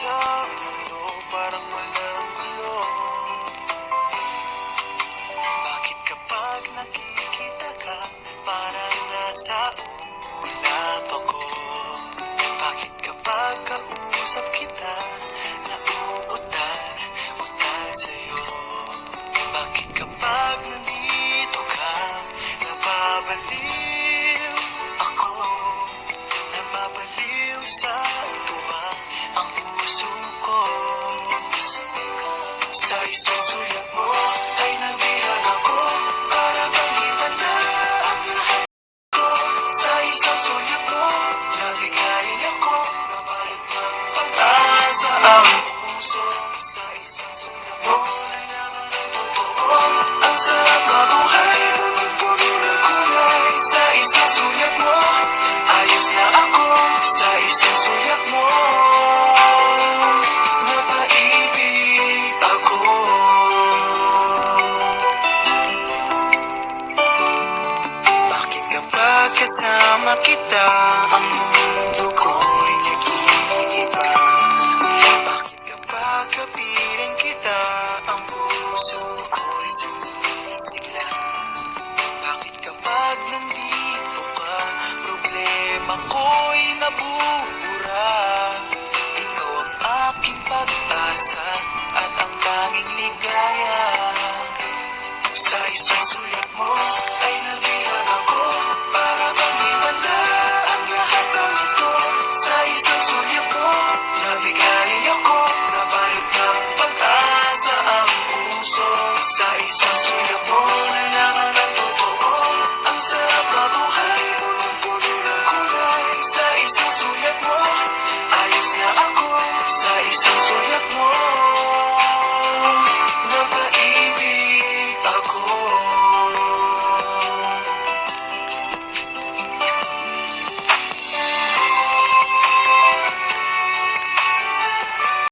sa mundo, parang walang gulo. Bakit kapag nakikita ka, parang nasa ulap ako? Bakit kapag kausap kita, nauutal sa'yo? Bakit kapag nandito ka, nababaliw ako? Nababaliw sa tuwa ang puso ko. Sa isang sulat mo ay nabihan ako, para bang iba na ang lahat ko. Sa isang sulat mo, nabigayin ako, nabalot ng pag-asa ang puso. Sa isang sulat mo, nalaman ng totoo, ang sarap na buhay, punong-puno ng kulay. Sa isang sulat mo, ayos na ako. Sa isang sulat mo, napaibig ako. Bakit kapag kasama kita,